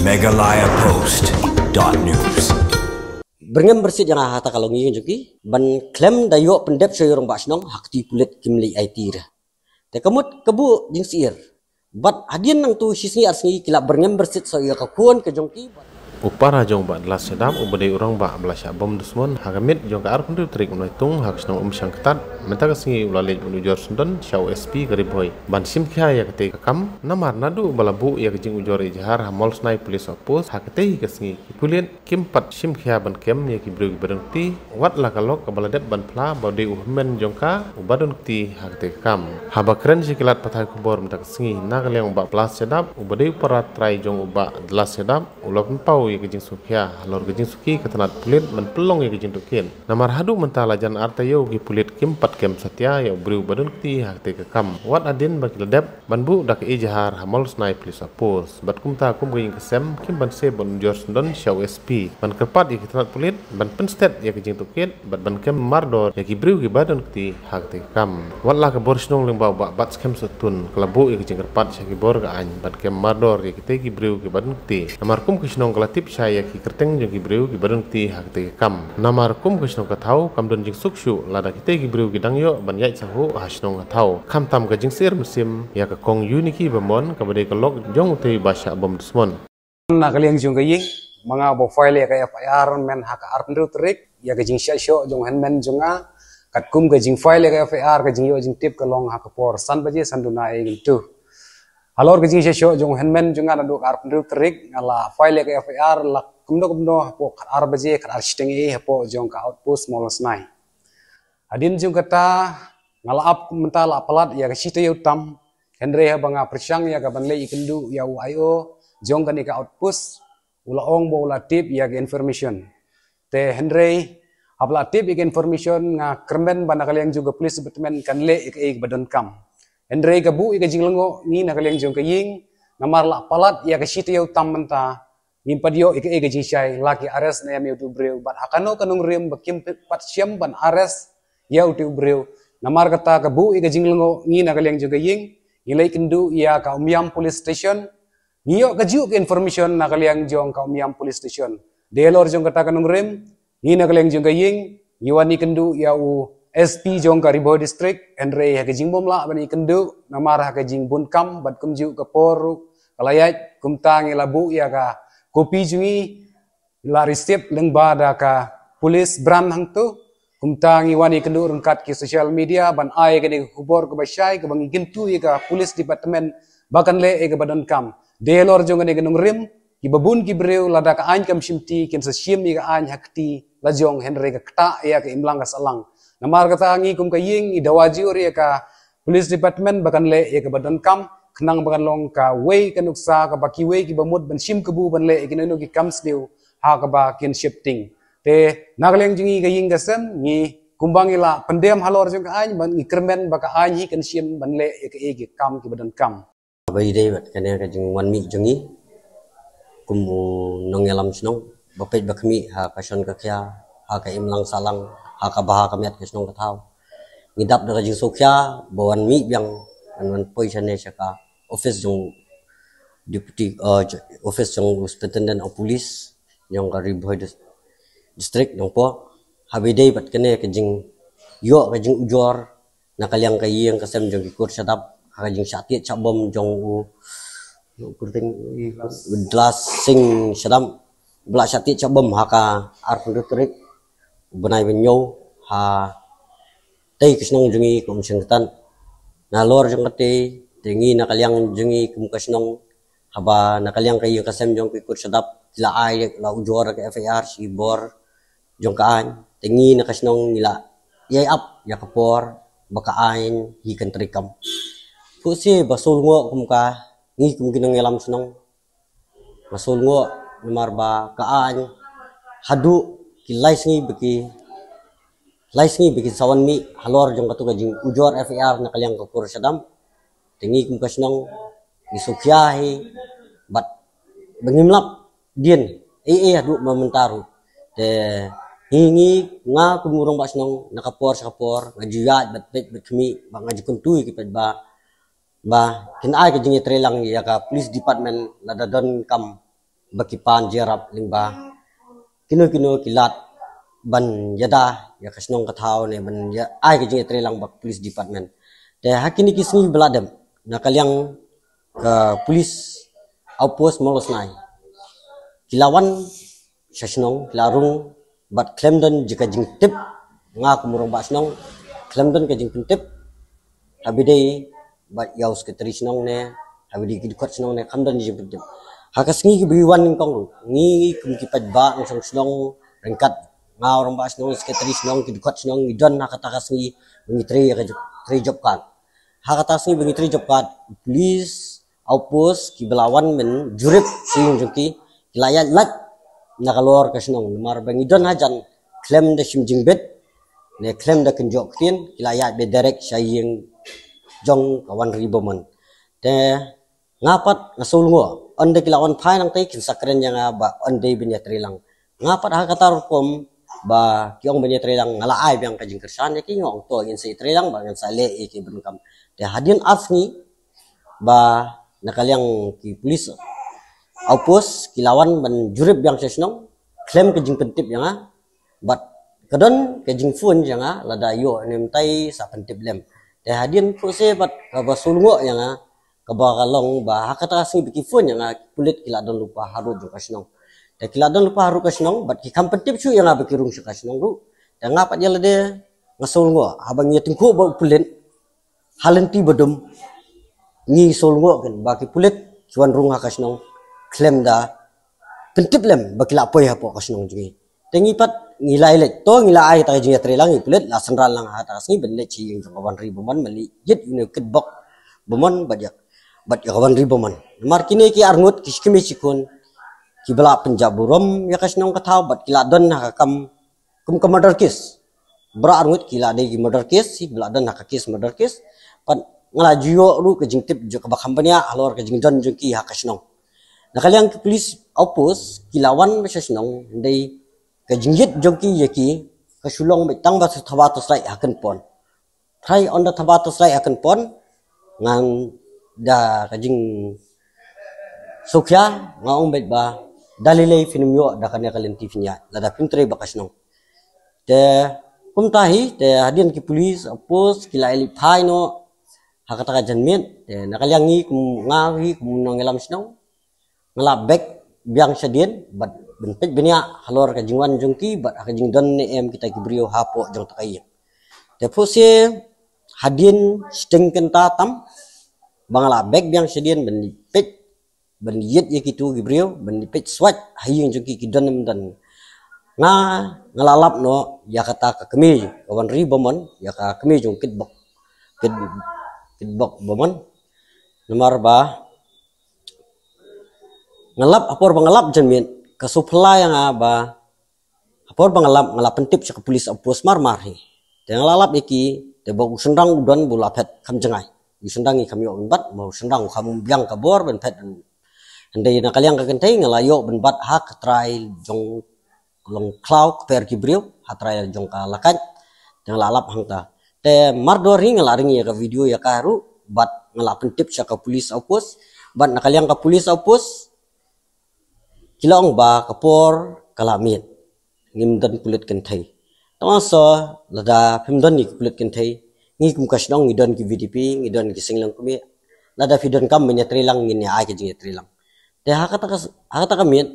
megalayapost.news. Berngam bersit yang hata kalau ngi juki ban klaim dayo pendep soyorong basnong hakti kulit kimli aitir. Te kamut kebu jing siir. Bat hadian nang tu sisngi arsngi kilap berngam bersit soyor kakuan ke jongki. Upara jong ba las sedap ubade urang ba belasya bom dusmon hagamit jong ka arpun trik unaitung hak snong umsyang ketat menta kasingi ulale unujor sundan syau SP gariboy ban sim kya ya kete kam namar nadu balabu ya kejing ujor ijhar hamol snai police opus hakete kasingi kipulian kimpat sim kya ban kem ya kibru berenti wat la kalok kabaladet ban pla bode uhmen jong ka ubadon ti hakete kam habakren sikilat pathai kubor menta kasingi nagaliang ba plas sedap ubade upara trai jong uba las sedap ulap pau ya kejing sukya halor kejing suki ketenat pulit men pelong ya kejing tukin namar hadu mentala jan artayo gi pulit kimpat kem satya ya briu badun ti hakte ke kam wat adin bakil dep banbu dak ijhar hamol snai police apus bat kumta kum ging kesem kim ban se bon jor sundon syau SP ban kerpat ya ketenat pulit ban penstet ya kejing tukin bat ban kem mardor ya gi briu gi badun ti hakte ke kam wat la ke borsnong leng ba bat kem sutun kelabu ya kejing kerpat syagi bor ga an bat kem mardor ya kite gi briu gi badun ti namar kum kisnong kelatip saya ki kerteng jong gibreu ki badung ti hakte kam namar kum kisnong kathau kam don jing sukshu lada kite gibreu ki dangyo ban yai sahu hasnong kathau kam tam ka jing sir musim ya ka kong uniki bamon ka bade ka lok jong te basha bom dusmon na kaliang jong kaying mga bo file ka FIR men haka arpndru trik ya ka jing sho jong henmen jonga kat kum ka jing file ka FIR ka jing yo jing tip ka long haka por san baje sanduna e gitu halor kejing sesyo jong henmen jonga na dok arpndru trik ngala file ka FIR la kumdo po ar baje kar arsteng e po jong ka outpost molos nai adin jong kata ngala ap mentala palat ya ka sita yutam henre ha banga persang ya ka banle ikendu ya ayo jong ka ni ka outpost ula ong bo ula tip ya ka information te henre abla tip ya information nga kermen bana kaliang juga police department kan le ik badon kam Hendrei gabu ika jinglengo ni nakaliang jong kaying namar la palat ya ka sita yaw tamanta nimpadio ika jingsyai laki ares na yami utu breu bat hakano kanung riem bakim pat syam ban ares ya utu breu namar kata gabu ika jinglengo ni nakaliang jong kaying ilai kendu ya ka umyam police station niyo kaju ke information nakaliang jong ka umyam police station delor jong kata kanung riem ni nakaliang jong kaying yiwani kendu ya u SP jong ka Riboh district Henry ha kejing bom la bani kendu namar ha kejing bunkam bat kumju ka poru kalayat kumtang labu ya ka kopi jungi la receipt leng bada ka police brand hang tu kumtang wani kendu rengkat ki social media ban ai ka ni kubor ka basyai ka bangi gentu ya ka police department bahkan le e ka badan kam delor jong ni genung rim ki babun ki breu lada ka an kam simti ken sa sim ya ka an hakti la jong Henry ka kta ya ka imlang ka salang namar kata ngi kum kaying idawaji ori ka police department bakan le ya ka badan kam kenang bakan long ka way kanuksa ka baki way ki bamut ban sim kebu ban le kineno ki kams diu ha ka ba kin shifting te nagleng jingi kaying gasem ngi kumbang ila pendem halor jong ka an ban ngi kermen baka an hi kan sim ban le ya ka ki kam ki badan kam Bai dei bat kane ka jing wan mi jongi kumu nongelam snong bapet bakmi ha kason ka kya ha ka imlang salang haka baha kamiat kesnong katau ngidap daga jing sokya bawan mi biang anwan position ne saka office jong deputy office jong superintendent of police yang ka Riboh district jong po habidei bat kene ke jing yo ke jing ujor nakaliang kayeng kasem jong kikur sadap haka jing syati chabom jong u kurting glas sing sadam bla syati chabom haka arpun trik benai benyo ha tei kisnong jungi kum singtan na lor jong kate tengi nakaliang jungi kum kasnong haba nakaliang kayo kasem jong kikur sadap la ai la ujor ka FIR si bor jong kaan tengi nakasnong nila yai up ya kapor baka ain hi kan trikam pusi basul ngo kum ka ngi kum kinong elam snong basul ngo numar ba kaan hadu kilai sengi beki sawan mi halor jong katu gajing ujor FIR nakaliang ka kur sadam tengi kum kasnong isukyahi bat bengimlap dien adu mamentaru te hingi nga kumurong basnong nakapor ngajiyat bat kemi ngaji kuntui kipet ba kinai ka jingi trelang ya ka police department ladadon kam baki pan jerap lingba kino kilat ban yada ya kasnong katao ne ban ya ai ke jing trelang bak police department te hakini kisni beladem nakalyang ke police outpost molos nai kilawan sasnong kilarung bat klemden jika jing tip nga kumurong basnong klemden ke jing tip habidei bat yaus ke trisnong ne habidei kidukot snong ne kamdan jing tip hakas ngi biwan kong ngi kum kipat ba ng snong rengkat nga orang bas nong sekretari snong kidukot snong idon hakatakas ngi tri job card hakatas ngi bengi tri job card police outpost ki belawan men jurip sing jungki kilayat lat nakalor ka snong mar bengi don hajan claim de sim jingbet ne claim de kenjok tin kilayat be direct saying jong kawan riboman te ngapat ngasulngo ande kilawan phai nang tai kin sakren yang ba ande binya trilang ngapat hakatar kom ba kiong binya trilang ngala ai biang kajing kersan ki ngong to in sei trilang ba ngan sale e ki benkam te hadin afni ba nakalyang ki police outpost kilawan ban jurip biang sesnong claim kajing pentip yang bat kadon kajing fun yang lada yo nem tai sa pentip lem te hadin fu se bat ba sulngo yang kabakalong ba hakata sing bikifun yang kulit kiladon lupa haru jo kasnong te kiladon lupa haru kasnong bat ki kampetip su yang abikirung su kasnong ru te ngapat jala de ngasul ngo habang ye tengku ba pulen halenti bedum ngi sol ngo kan ba ki pulet cuan rung kasnong klem da pentip lem ba kila poi hapo kasnong jingi te ngipat ngilai let to ngilai ta jingi trelang ngi pulet la sandral lang hata sing benle chi yang kawan ribu man meli yit ine kedbok bomon bajak bat kawan ribu man mar kini ki arngut kiskimi sikun ki bela penjaburom ya kasnong katau bat kila don hakam kum murder case bra arngut kila de ki murder case si bela don hakakis murder case pan ngala juyo ru ke jingtip jo ka company alor ke jingdon jo ki hakasnong nakalyang ki police outpost kilawan mesasnong ndai ke jinggit jo ki yaki kasulong betang ba thabatos lai hakan pon try on the thabatos lai hakan pon ngang da kajing sokya ngaong bet ba dalilay finumyo da kanya kalenti finya lada pintre bakasnong te kumtahi te hadian ki police apos kila eli thai no hakata janmin te nakalyangi kum ngawi kum nongelam snong ngala bek biang sadien bat benpet benya halor kajingwan jongki bat kajing don ne em kita kibrio hapo jong takai te pose hadian stengken tatam bangala beg biang sedien benipet beniyet ye kitu gibrio benipet swat hayeng jengki kidon dan nga ngalalap no ya kata ka kemi kawan ribomon ya ka kemi jong kitbok bomon nomor ba ngalap apor bangalap janmin ka supply yang ba apor bangalap ngalap pentip sa police apos marmar hi te ngalalap iki te bog sendang udon bulapet kam jengai disendangi kami benbat mau sendang kamu biang kabor benpet andai nakalyang kagentai ngalayo benbat hak trai jong long cloud per kibriu hatrai jong kalakat yang lalap hangta te mardori ngalaring ya ka video ya karu bat ngalap pentip sa ka police outpost bat nakalyang ka police outpost kilong ba kapor kalamit ngimdan kulit kentai tawasa lada pimdan ni kulit kentai ngi kum kasnong ngidon ki VDP ngidon ki singlang kumi lada vidon kam menyetrilang ngini ai ke jingetrilang te hakata kamit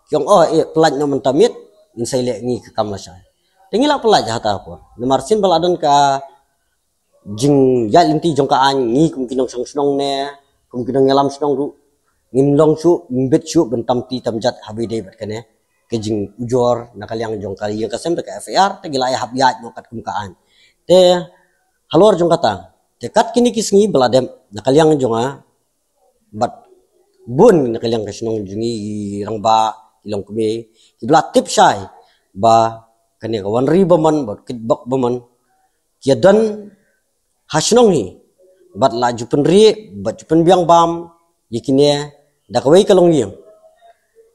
kyong pelat no mentamit insai le ngi ke kam lasai tingila pelat hata apa nemarsin baladon ka jing ya linti jong ka an ngi kum kinong sangsnong ne kum kinong ngelam snong ru ngimlong su mbet su bentam ti tamjat habide bat kane ke jing ujor nakalyang jong kali yang kasem ka FAR te gilaya habyat no kat kum ka an te halor jong kata tekat kini kisngi beladem nakalyang jonga bat bun nakalyang kasnong jungi rangba ilong kumi kibla tip syai ba kani kawan ribaman bat kitbak baman kiadan hasnong hi bat laju penri bat pen biang bam yikine dakawai kalong yang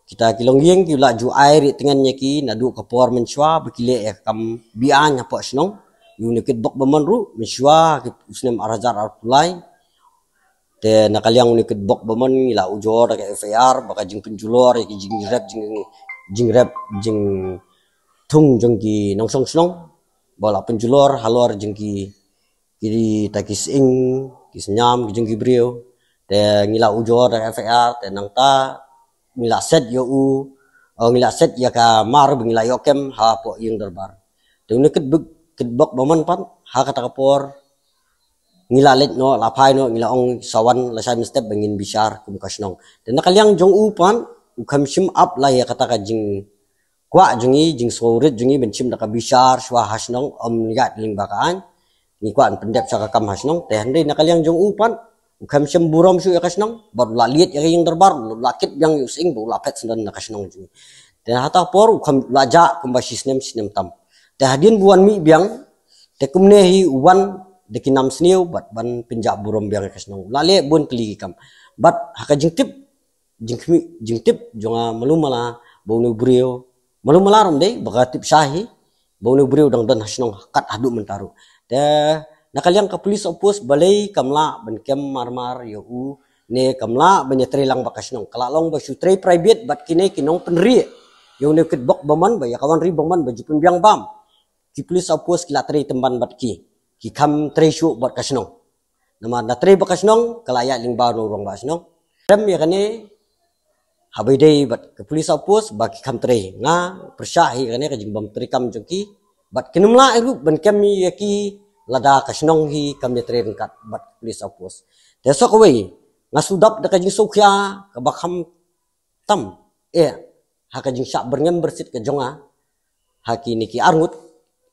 kita kilong yang kibla ju air tengannya ki nadu kapor menchwa bekile kam bian apa snong unit bok bamanru miswa usnem arazar arpulai te nakaliang ni kedbok baman ila ujor ka FAR baka jing penjulor ki jing rap jing thung jong ki nong song snong bala penjulor halor jing ki kiri takis ing kisnyam jing ki brio te ngila ujor ka FAR te nang ta ngila set yo u ngila set ya ka mar ngila yokem ha po yung darbar te ni kedbok baman pan ha kata kapor ngila let no lapai no ngila ong sawan la sai step bangin bishar kum kasnong dan nakaliang jong upan ukam sim up la ya kata ka jing kwa jungi jing sorit jungi benchim da ka bishar swa hasnong om gat ling bakaan ni kwa pendep sa ka kam hasnong te hande nakaliang jong upan ukam sim burom su ya kasnong bad la liet ya yang darbar lakit yang using bu lapet sendan na kasnong jungi dan hata por ukam laja kum basisnem sinem tam te hadin buan mi biang te kumnehi uwan dekinam sniu bat ban pinjak burom biang kasnong lale bun kli kam bat haka jingtip jingtip jonga malumala bonu brio malumala rom dei baka tip sahi bonu brio dang dan hasnong kat adu mentaru te nakaliang ka police opus balai kamla ban kem marmar yo u ne kamla banyatri lang bakasnong kalalong ba sutre private bat kine kinong penri yo ne kitbok baman ba ya kawan ri baman ba jupun biang bam ki police opus kilatri temban bat ki kam treshu buat kasnong nama na tre bakasnong kalaya ling baru rong basnong rem ya kane habai dei bat ke police opus ba kam tre nga persyahi kane ka jingbam tre kam jongki bat kinumla eru ban kam ya ki lada kasnong hi kam ya tre kat bat police opus deso ko we nga sudap da ka jing sokya ka bakam tam ha ka jing syak berngem bersit ke jonga ha ki niki arngut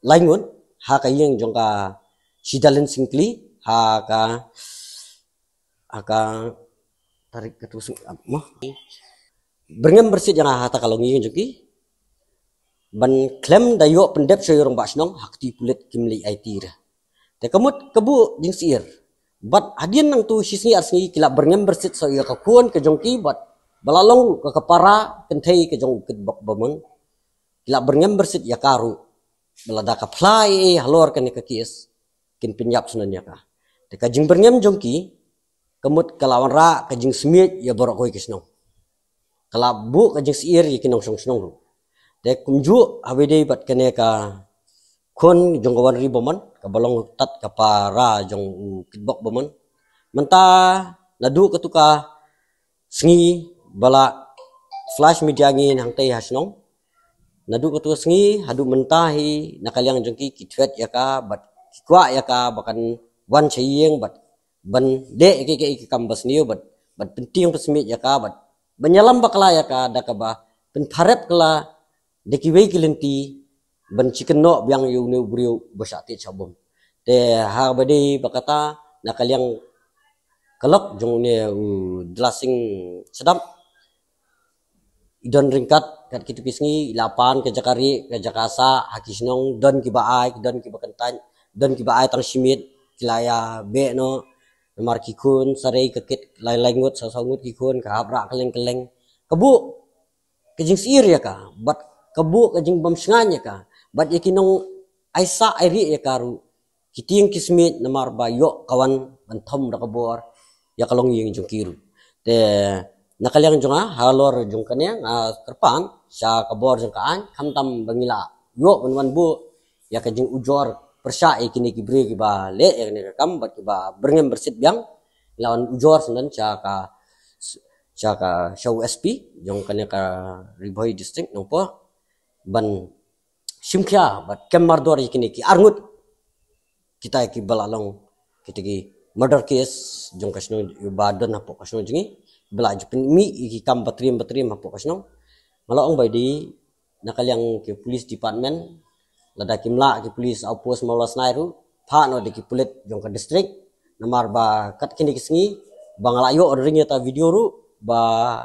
laingun ha ka yeng jongka sidalen singkli haka tarik ketusuk mah berngem bersit yang hata kalau ngi joki ban klem dayo pendep soyorong basnong hakti pulet kimli aitir te kamut kebu jing siir bat hadien nang tu sisni asni kila berngem bersit soyor ka kuon ke jongki bat balalong ke kepara kenthei ke jong ket bak bamon kila berngem bersit ya karu belada ka plai halor kan ke kies kin penyap sunanya ka te kajing berngem jongki kemut kalawan ra kajing smit ya borok koi kisnong kalabu kajing siir ya kinong song snong te kumju habede bat kene ka kon jong kawan ri boman ka balong tat ka para jong kitbok boman menta nadu ketuka sngi bala flash media ngin hang tei hasnong nadu ketuka sngi hadu mentahi nakaliang jongki kitwet ya ka bat kwa ya ka bakan wan chayeng bat ban de ke kambas niu bat penting pesmit ya ka bat banyalam bakla ya ka da ka ba pen pharep kala de ki wei kilenti ban chicken no biang yu ne brio basati chabum te ha bade bakata nakaliang kalok jong ne dlasing sedap idon ringkat kat kitu pisngi lapan ke jakari ke jakasa hakisnong don ki baai don ki bakantan dan kiba ay tang simit kilaya be no mar kikun saray kekit lay-langut sasangut kikun kahabra keleng-keleng kebu kejing siir ya ka bat kebu kejing bamsnganya ka bat yakinong aisa airi ya karu kiting kismit namar bayo kawan bantom da kabor ya kalong yung jong kiru te nakaliang jonga halor jong kanya kerpan sa kabor jong kaan kamtam bangila yo banwan bu ya kejing ujor persya kini kibri kiba le ya kini kam bat kiba berngem bersit biang lawan ujor sendan caka show SP jong kanya ka Riboy district nopo ban simkya bat kemardor kini ki arngut kita ki balalong kita ki murder case jong kasno badan hapo kasno jingi belaju penmi ki kam batrim hapo kasno malaong bay di nakaliang ki police department lada kimla ki police opus malas nairu pha no de ki pulit jong ka district namar ba kat kini kisngi bangalayo ordering ta video ru ba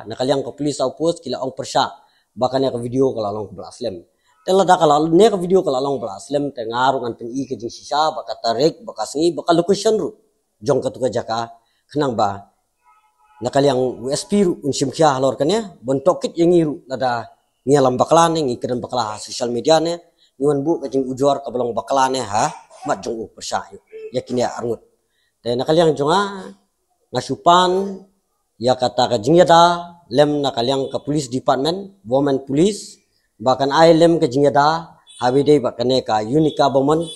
nakaliang ka police opus kila ong persya bakanya ka video kala long blaslim te lada kala ne ka video kala long blaslim te ngaru kan pin i ke jing sisa baka tarik baka sngi baka location ru jong ka tuka jaka kenang ba nakaliang USP ru unsim kya halor kanya bontokit yang iru lada ngialam bakalan ngi kedan bakala social media ne nyuan bu kajing ujor kabalong bakalane ha mat jong persya yakin ya arngut te nakaliang jonga ngasupan ya kata ka jingyada lem na kalyang ka police department women police bahkan ai lem ka jingyada habide bakane ka unika bomon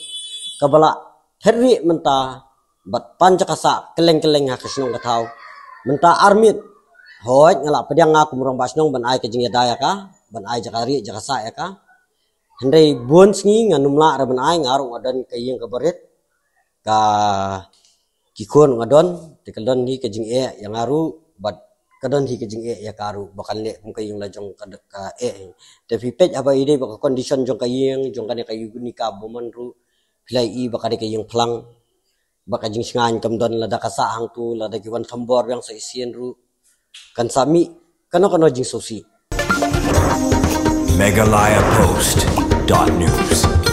kabala herri menta bat pancakasa keleng-keleng ha kasnong kataw menta armit hoy ngala pediang ngaku murang basnong ban ai ka jingyada ya ka ban ai jakari jakasa ya ka handai buon sngi nganumla ra ban ai ngarung adan kayeng kabaret ka kikon ngadon tikadon hi kajing yang ngaru bat kadon hi kajing ya karu bakal le kung kayong lajong ka tapi pet apa ide baka condition jong kayeng jong kane kayu ni ka bomon ru pilai i baka de kayeng plang baka jing singan kam don lada kasa hang tu lada kiwan thambor yang sa isien ru kan sami kano jing sosi Megalayapost.news